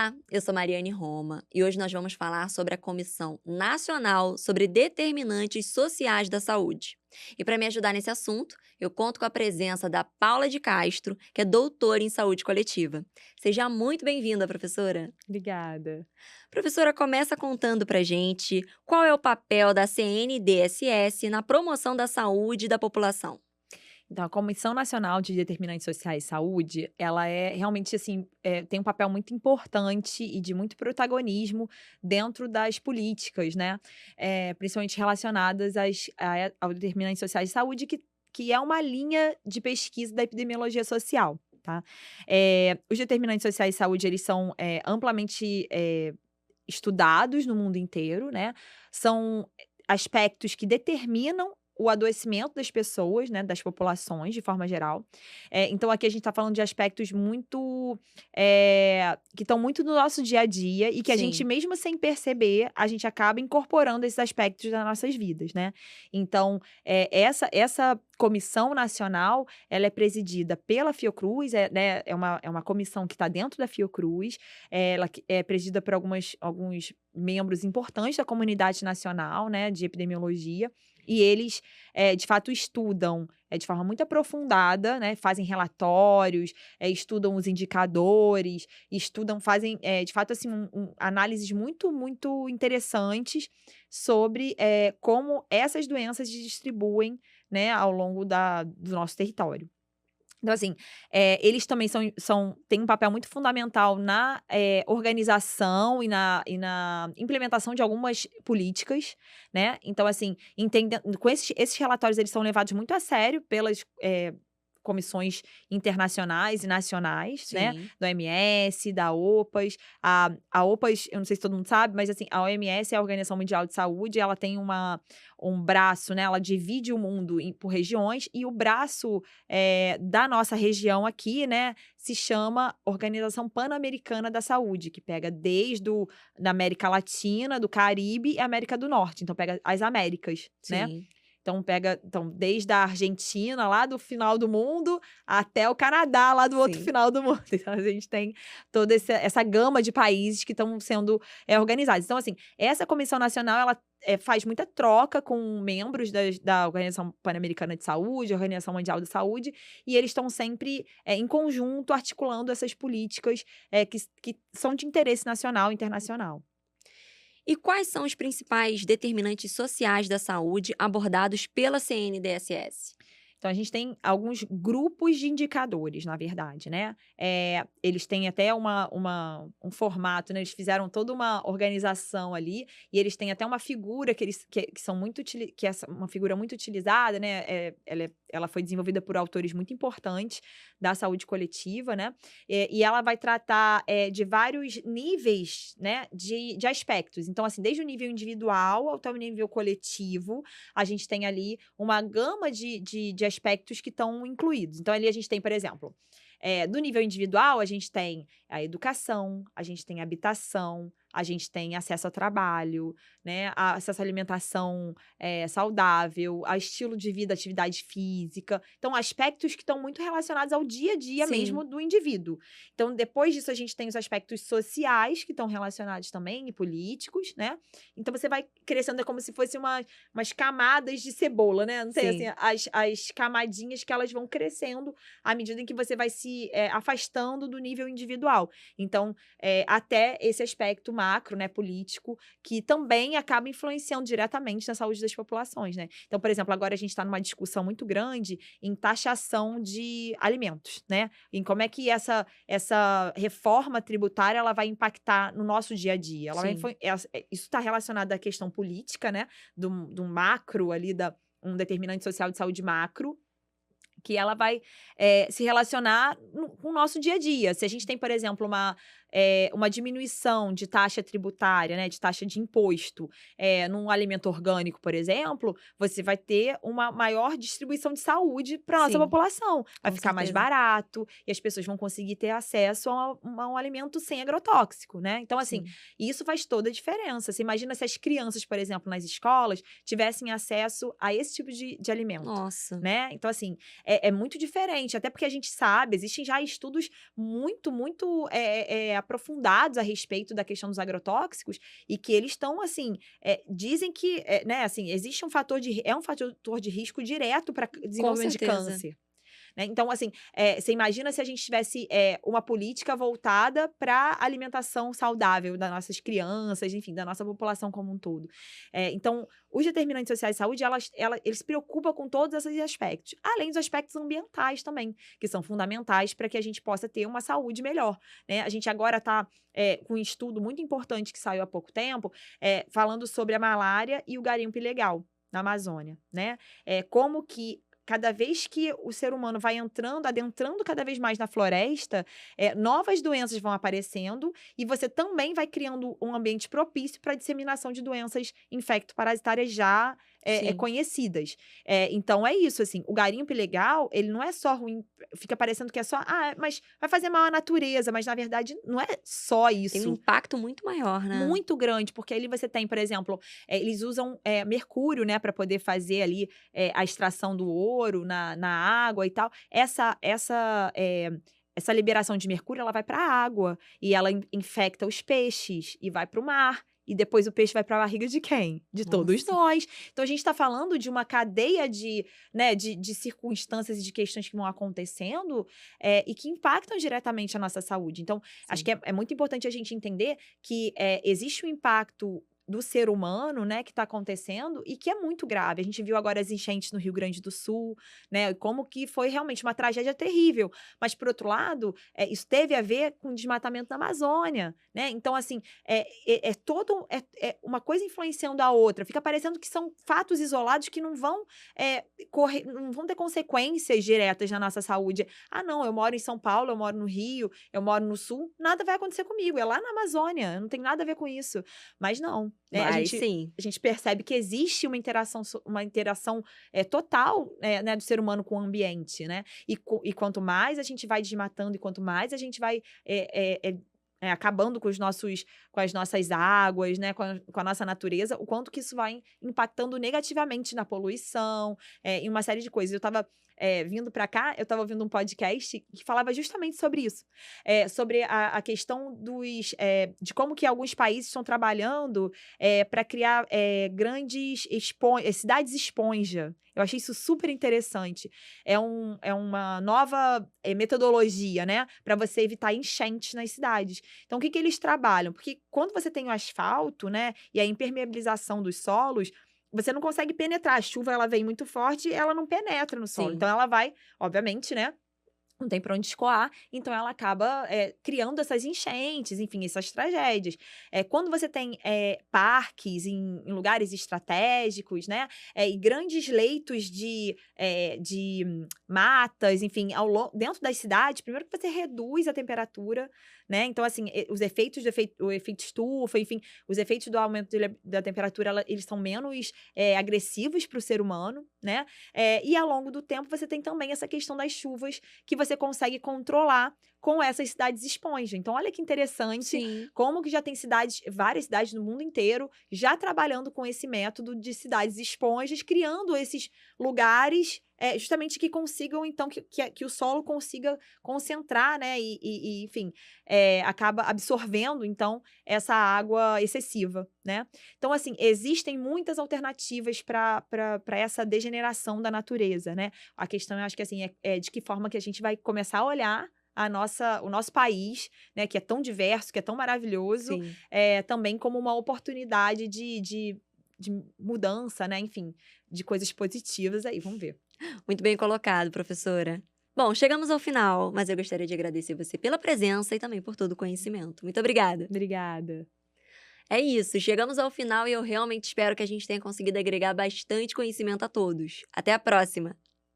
Olá, eu sou Mariane Roma e hoje nós vamos falar sobre a Comissão Nacional sobre Determinantes Sociais da Saúde. E para me ajudar nesse assunto, eu conto com a presença da Paula de Castro, que é doutora em saúde coletiva. Seja muito bem-vinda, professora. Obrigada. Professora, começa contando para gente qual é o papel da CNDSS na promoção da saúde da população. Então, a Comissão Nacional de Determinantes Sociais de Saúde, ela é realmente, assim, tem um papel muito importante e de muito protagonismo dentro das políticas, né? Principalmente relacionadas aos determinantes sociais de saúde, que é uma linha de pesquisa da epidemiologia social, tá? Os determinantes sociais de saúde, eles são amplamente estudados no mundo inteiro, né? São aspectos que determinam o adoecimento das pessoas, né, das populações de forma geral. Então aqui a gente está falando de aspectos muito, que estão muito no nosso dia a dia e que a gente Sim. mesmo sem perceber, a gente acaba incorporando esses aspectos nas nossas vidas, né. Então, essa comissão nacional, ela é presidida pela Fiocruz, né, é uma comissão que está dentro da Fiocruz, ela que é presidida por alguns membros importantes da comunidade nacional, né, de epidemiologia, e eles, de fato estudam, de forma muito aprofundada, né, fazem relatórios, estudam os indicadores, fazem, de fato, assim, análises muito, muito interessantes sobre, como essas doenças se distribuem, né, ao longo do nosso território. Então, assim, eles também têm um papel muito fundamental na, organização e na implementação de algumas políticas, né. Então, assim, com esses relatórios, eles são levados muito a sério pelas, comissões internacionais e nacionais, né, Sim. da OMS, da OPAS. A OPAS, eu não sei se todo mundo sabe, mas, assim, a OMS é a Organização Mundial de Saúde, ela tem um braço, né, ela divide o mundo por regiões, e o braço, da nossa região aqui, né, se chama Organização Pan-Americana da Saúde, que pega desde da América Latina, do Caribe e América do Norte, então pega as Américas, né. Sim. Então desde a Argentina, lá do final do mundo, até o Canadá, lá do outro Sim. final do mundo. Então a gente tem toda essa gama de países que estão sendo, organizados. Então, assim, essa comissão nacional, ela, faz muita troca com membros da Organização Pan-Americana de Saúde, Organização Mundial da Saúde, e eles estão sempre, em conjunto, articulando essas políticas, que são de interesse nacional e internacional. E quais são os principais determinantes sociais da saúde abordados pela CNDSS? Então a gente tem alguns grupos de indicadores, na verdade, né. Eles têm até um formato, né, eles fizeram toda uma organização ali, e eles têm até uma figura que são muito que é uma figura muito utilizada, né, ela foi desenvolvida por autores muito importantes da saúde coletiva, né, e ela vai tratar, de vários níveis, né, de aspectos. Então, assim, desde o nível individual até o nível coletivo, a gente tem ali uma gama de aspectos que estão incluídos. Então, ali a gente tem, por exemplo, do nível individual, a gente tem a educação, a gente tem a habitação, a gente tem acesso ao trabalho, né, acesso à alimentação, saudável, a estilo de vida, atividade física. Então, aspectos que estão muito relacionados ao dia a dia Sim. mesmo do indivíduo. Então, depois disso, a gente tem os aspectos sociais, que estão relacionados também, e políticos, né. Então, você vai crescendo, é como se fosse umas camadas de cebola, né, não tem, assim, Sim. as camadinhas que elas vão crescendo à medida em que você vai se, afastando do nível individual. Então, até esse aspecto macro, né, político, que também acaba influenciando diretamente na saúde das populações, né. Então, por exemplo, agora a gente está numa discussão muito grande em taxação de alimentos, né, em como é que essa reforma tributária, ela vai impactar no nosso dia a dia. Ela vai Sim. isso está relacionado à questão política, né, do macro ali, um determinante social de saúde macro, que ela vai, se relacionar com o nosso dia a dia. Se a gente tem, por exemplo, uma diminuição de taxa tributária, né, de taxa de imposto, num alimento orgânico, por exemplo, você vai ter uma maior distribuição de saúde para nossa Sim. população. Vai Com ficar mais certeza. barato e as pessoas vão conseguir ter acesso a um alimento sem agrotóxico, né. Então, assim, Sim. isso faz toda a diferença. Você imagina se as crianças, por exemplo, nas escolas, tivessem acesso a esse tipo de alimento, Nossa. né. Então, assim, é muito diferente, até porque a gente sabe, existem já estudos muito, muito, aprofundados a respeito da questão dos agrotóxicos e que eles estão, assim, dizem que, né, assim, existe um fator de risco direto para Com desenvolvimento de certeza. câncer. Né? Então, assim, você imagina se a gente tivesse uma política voltada para alimentação saudável das nossas crianças, enfim, da nossa população como um todo. Então, os determinantes sociais de saúde, eles se preocupam com todos esses aspectos, além dos aspectos ambientais também, que são fundamentais para que a gente possa ter uma saúde melhor. Né? A gente agora está com um estudo muito importante que saiu há pouco tempo, falando sobre a malária e o garimpo ilegal na Amazônia, né? Como que cada vez que o ser humano vai adentrando cada vez mais na floresta, novas doenças vão aparecendo e você também vai criando um ambiente propício para a disseminação de doenças infecto-parasitárias já Sim. conhecidas. Então, é isso, assim, o garimpo ilegal, ele não é só ruim, fica parecendo que é só, mas vai fazer mal à natureza, mas na verdade não é só Tem um isso. impacto muito maior, né? Muito grande, porque ali você tem, por exemplo, eles usam mercúrio, né, para poder fazer ali a extração do ouro na água e tal. Essa liberação de mercúrio, ela vai para a água e ela infecta os peixes e vai para o mar. E depois o peixe vai para a barriga de quem? De todos Nossa. nós. Então, a gente está falando de uma cadeia de circunstâncias e de questões que vão acontecendo e que impactam diretamente a nossa saúde. Então, acho Sim. que é muito importante a gente entender que existe um impacto do ser humano, né, que está acontecendo e que é muito grave. A gente viu agora as enchentes no Rio Grande do Sul, né, e como que foi realmente uma tragédia terrível. Mas, por outro lado, isso teve a ver com o desmatamento da Amazônia, né? Então, assim, uma coisa influenciando a outra. Fica parecendo que são fatos isolados que não vão não vão ter consequências diretas na nossa saúde. Não, eu moro em São Paulo, eu moro no Rio, eu moro no Sul, nada vai acontecer comigo. É lá na Amazônia, não tem nada a ver com isso. Mas não. Né? Sim. A gente percebe que existe uma interação total, né, do ser humano com o ambiente, né? E quanto mais a gente vai desmatando e quanto mais a gente vai acabando com as nossas águas, né, com a nossa natureza, o quanto que isso vai impactando negativamente na poluição, em uma série de coisas. Eu estava vindo para cá, eu estava ouvindo um podcast que falava justamente sobre isso, sobre a questão de como que alguns países estão trabalhando para criar grandes cidades esponja. Eu achei isso super interessante. É uma nova metodologia, né, para você evitar enchentes nas cidades. Então, o que eles trabalham? Porque quando você tem o asfalto, né, e a impermeabilização dos solos, você não consegue penetrar. A chuva, ela vem muito forte e ela não penetra no solo. Sim. Então, ela vai, obviamente, né, não tem para onde escoar, então ela acaba criando essas enchentes, enfim, essas tragédias. Quando você tem parques em lugares estratégicos, né, e grandes leitos de matas, enfim, dentro das cidades, primeiro que você reduz a temperatura, né, então, assim, os efeitos o efeito estufa, enfim, os efeitos do aumento da temperatura, eles são menos agressivos para o ser humano, né, e ao longo do tempo você tem também essa questão das chuvas que você consegue controlar com essas cidades esponja. Então, olha que interessante. Sim. Como que já tem várias cidades no mundo inteiro, já trabalhando com esse método de cidades esponjas, criando esses lugares justamente que consigam, então, que o solo consiga concentrar, né, e enfim, acaba absorvendo, então, essa água excessiva, né. Então, assim, existem muitas alternativas para essa degeneração da natureza, né. A questão, eu acho que, assim, é de que forma que a gente vai começar a olhar o nosso país, né, que é tão diverso, que é tão maravilhoso, Sim. também como uma oportunidade de mudança, né, enfim, de coisas positivas aí, vamos ver. Muito bem colocado, professora. Bom, chegamos ao final, mas eu gostaria de agradecer você pela presença e também por todo o conhecimento. Muito obrigada. Obrigada. É isso, chegamos ao final e eu realmente espero que a gente tenha conseguido agregar bastante conhecimento a todos. Até a próxima!